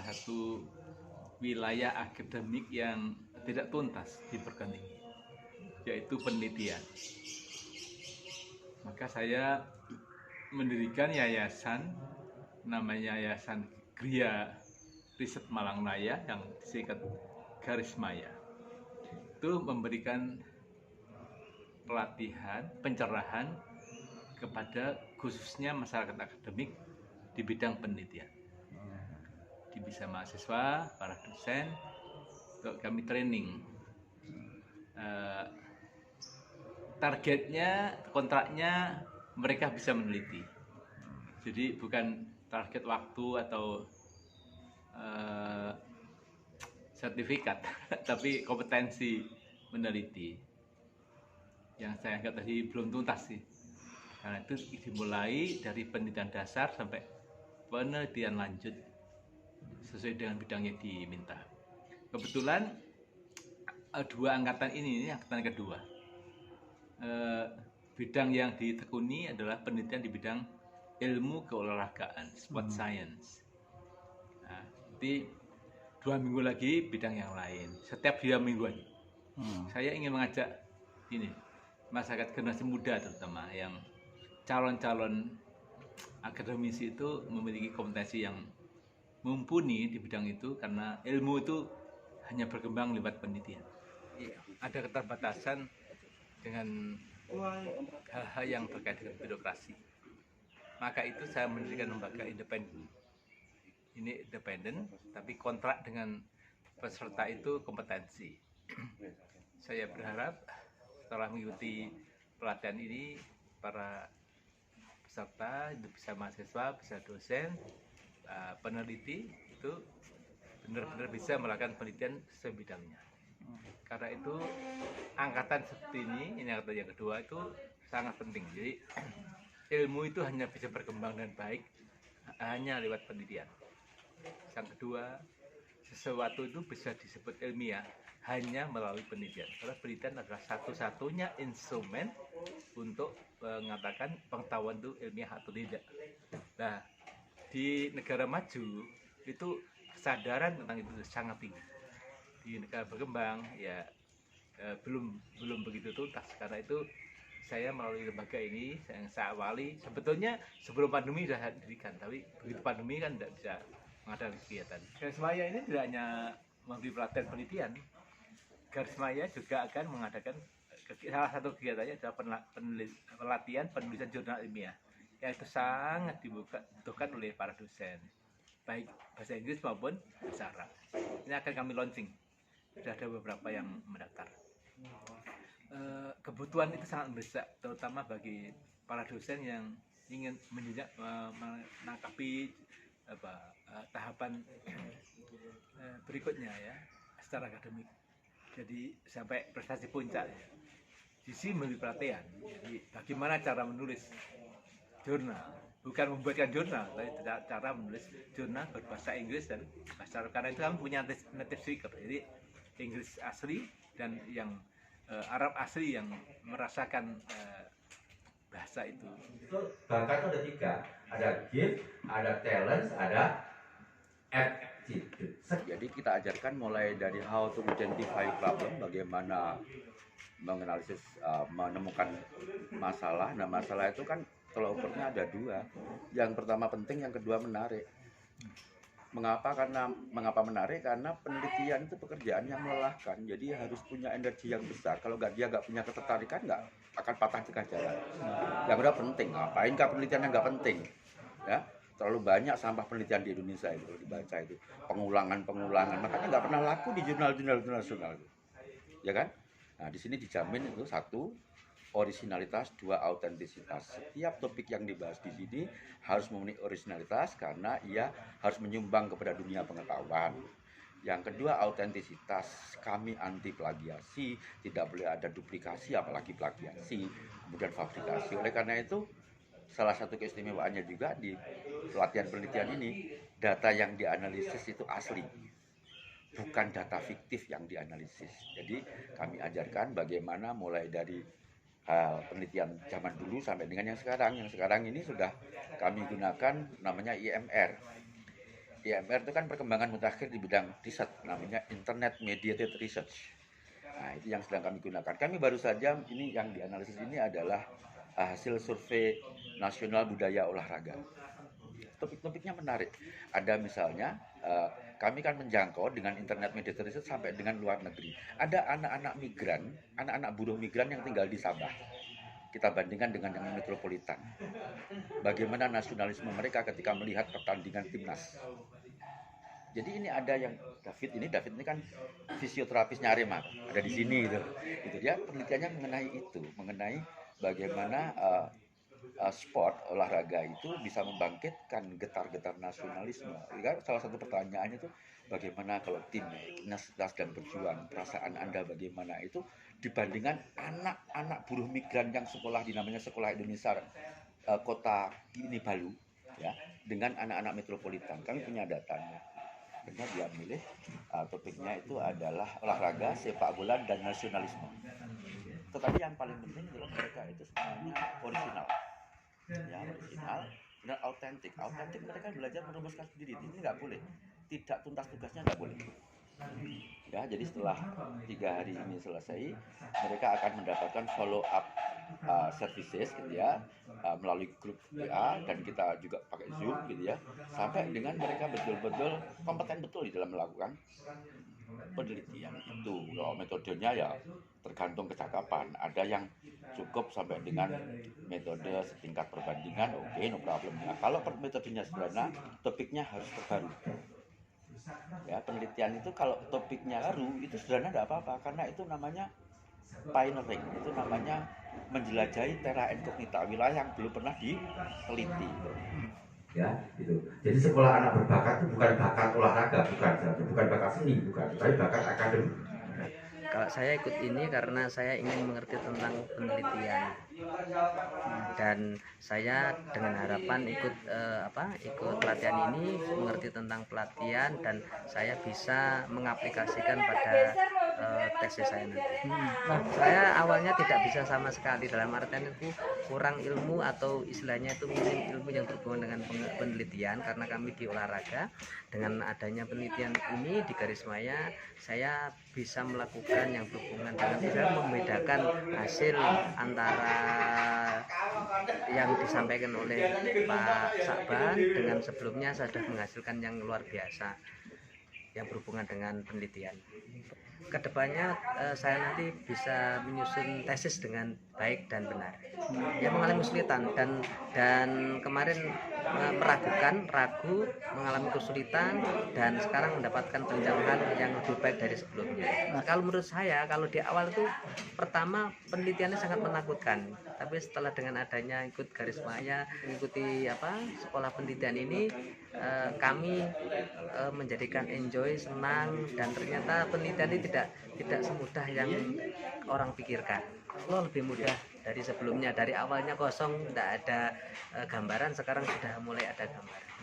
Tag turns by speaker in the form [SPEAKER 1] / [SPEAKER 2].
[SPEAKER 1] satu wilayah akademik yang tidak tuntas di perguruan tinggi, yaitu penelitian. Maka saya mendirikan yayasan, namanya Yayasan Gria Riset Malang Raya yang disingkat Garismaya. Itu memberikan pelatihan, pencerahan kepada khususnya masyarakat akademik di bidang penelitian. Di bisa mahasiswa, para dosen, untuk kami training. Targetnya, kontraknya mereka bisa meneliti. Jadi bukan target waktu atau sertifikat, tapi kompetensi meneliti. Yang saya anggap tadi belum tuntas sih. Karena itu dimulai dari penelitian dasar sampai penelitian lanjut sesuai dengan bidang yang diminta. Kebetulan dua angkatan ini angkatan kedua. Bidang yang ditekuni adalah penelitian di bidang ilmu keolahragaan, sport science. Nah, nanti 2 minggu lagi bidang yang lain. Setiap 2 mingguan, saya ingin mengajak ini masyarakat generasi muda terutama yang calon-calon akademisi itu memiliki kompetensi yang mumpuni di bidang itu, karena ilmu itu hanya berkembang lewat penelitian. Ada keterbatasan dengan hal-hal yang terkait dengan birokrasi. Maka itu saya mendirikan lembaga independen. Ini independen, tapi kontrak dengan peserta itu kompetensi. Saya berharap setelah mengikuti pelatihan ini, para peserta itu bisa mahasiswa, bisa dosen, peneliti itu benar-benar bisa melakukan penelitian sesuai bidangnya. Karena itu angkatan seperti ini angkatan yang kedua itu sangat penting. Jadi ilmu itu hanya bisa berkembang dan baik hanya lewat penelitian. Yang kedua, sesuatu itu bisa disebut ilmiah hanya melalui penelitian. Karena penelitian adalah satu-satunya instrumen untuk mengatakan pengetahuan itu ilmiah atau tidak. Nah, di negara maju itu kesadaran tentang itu sangat tinggi. Di negara berkembang ya belum begitu tuntas. Karena itu saya melalui lembaga ini yang saya awali sebetulnya sebelum pandemi sudah didirikan, tapi begitu pandemi kan tidak bisa mengadakan kegiatan. Garismaya ini tidak hanya memberi pelatihan penelitian, Garismaya juga akan mengadakan salah satu kegiatannya adalah pelatihan penulisan jurnal ilmiah, yang itu sangat dibutuhkan oleh para dosen, baik bahasa Inggris maupun bahasa Arab. Ini akan kami launching, sudah ada beberapa yang mendaftar. Kebutuhan itu sangat besar, terutama bagi para dosen yang ingin menangkapi tahapan berikutnya ya secara akademik. Jadi sampai prestasi puncak ya. Di sini memberi pelatihan. Jadi bagaimana cara menulis jurnal, bukan membuatkan jurnal, tapi cara menulis jurnal berbahasa Inggris dan bahasa Arab. Karena itu kami punya native speaker, jadi Inggris asli dan yang Arab asli yang merasakan bahasa itu.
[SPEAKER 2] Bakat itu ada 3, ada gift, ada talent, ada attitude.
[SPEAKER 3] Jadi kita ajarkan mulai dari how to identify problem, bagaimana menganalisis, menemukan masalah. Nah, masalah itu kan tolak ukurnya ada 2. Yang pertama penting, yang kedua menarik. Mengapa menarik? Karena penelitian itu pekerjaan yang melelahkan. Jadi harus punya energi yang besar. Kalau dia nggak punya ketertarikan, nggak akan patah tengah jalan. Yang udah penting, ngapain penelitian yang nggak penting? Ya, terlalu banyak sampah penelitian di Indonesia itu dibaca itu pengulangan, makanya nggak pernah laku di jurnal-jurnal internasional, ya kan? Nah, di sini dijamin itu 1, originalitas, 2, autentisitas. Setiap topik yang dibahas di sini harus memenuhi originalitas karena ia harus menyumbang kepada dunia pengetahuan. Yang kedua, autentisitas. Kami anti plagiasi, tidak boleh ada duplikasi apalagi plagiasi, kemudian fabrikasi. Oleh karena itu, salah satu keistimewaannya juga di pelatihan penelitian ini, data yang dianalisis itu asli, bukan data fiktif yang dianalisis. Jadi kami ajarkan bagaimana mulai dari penelitian zaman dulu sampai dengan yang sekarang. Yang sekarang ini sudah kami gunakan namanya IMR. IMR itu kan perkembangan mutakhir di bidang riset, namanya Internet Mediated Research. Nah, itu yang sedang kami gunakan. Kami baru saja, ini yang dianalisis ini adalah hasil survei nasional budaya olahraga. Topik-topiknya menarik. Ada misalnya, kami kan menjangkau dengan Internet Mediated Research sampai dengan luar negeri. Ada anak-anak migran, anak-anak buruh migran yang tinggal di Sabah. Kita bandingkan dengan yang metropolitan. Bagaimana nasionalisme mereka ketika melihat pertandingan timnas. Jadi ini ada yang David ini kan fisioterapisnya Arema, ada di sini gitu. Itu dia penelitiannya mengenai bagaimana sport olahraga itu bisa membangkitkan getar-getar nasionalisme. Salah satu pertanyaannya itu bagaimana kalau tim Nas dan berjuang, perasaan Anda bagaimana itu dibandingkan anak-anak buruh migran yang sekolah di namanya Sekolah Indonesia Kota ini Balu ya, dengan anak-anak metropolitan. Kami punya datanya. Karena dia milih topiknya itu adalah olahraga, sepak bola, dan nasionalisme. Tetapi yang paling penting adalah mereka itu semuanya original. Ya, original dan autentik. Autentik mereka belajar merumuskan sendiri. Ini nggak boleh. Tidak tuntas tugasnya nggak boleh. Ya, jadi setelah 3 hari ini selesai, mereka akan mendapatkan follow up services gitu ya, melalui grup WA, dan kita juga pakai Zoom gitu ya, sampai dengan mereka betul-betul kompeten betul di dalam melakukan penelitian itu. Kalau metodenya ya tergantung kecakapan. Ada yang cukup sampai dengan metode setingkat perbandingan, oke, no problem. Nah, kalau metodenya sederhana, topiknya harus terbaru. Ya, penelitian itu kalau topiknya baru itu sederhana tidak apa-apa, karena itu namanya pioneering, itu namanya menjelajahi terra incognita, wilayah yang belum pernah diteliti.
[SPEAKER 2] Ya, itu. Jadi sekolah anak berbakat itu bukan bakat olahraga, bukan bakat seni, tapi bakat akademik.
[SPEAKER 4] Kalau saya ikut ini karena saya ingin mengerti tentang penelitian, dan saya dengan harapan ikut pelatihan ini mengerti tentang pelatihan, dan saya bisa mengaplikasikan pada tesis saya nanti. Saya awalnya tidak bisa sama sekali, dalam artian itu kurang ilmu atau istilahnya itu minim ilmu yang berhubungan dengan penelitian, karena kami di olahraga. Dengan adanya penelitian ini di Garismaya, saya bisa melakukan yang berhubungan dengan bisa membedakan hasil antara yang disampaikan oleh Pak Sakban dengan sebelumnya saya sudah menghasilkan yang luar biasa yang berhubungan dengan penelitian. Kedepannya saya nanti bisa menyusun tesis dengan baik dan benar. Ya, mengalami kesulitan dan kemarin ragu, mengalami kesulitan, dan sekarang mendapatkan pencapaian yang lebih baik dari sebelumnya. Nah, kalau menurut saya, kalau di awal itu pertama penelitiannya sangat menakutkan, tapi setelah dengan adanya ikut Garismaya, mengikuti sekolah penelitian ini, kami menjadikan enjoy, senang, dan ternyata penelitian ini tidak semudah yang orang pikirkan. Lebih mudah dari sebelumnya. Dari awalnya kosong, tidak ada gambaran, sekarang sudah mulai ada gambaran.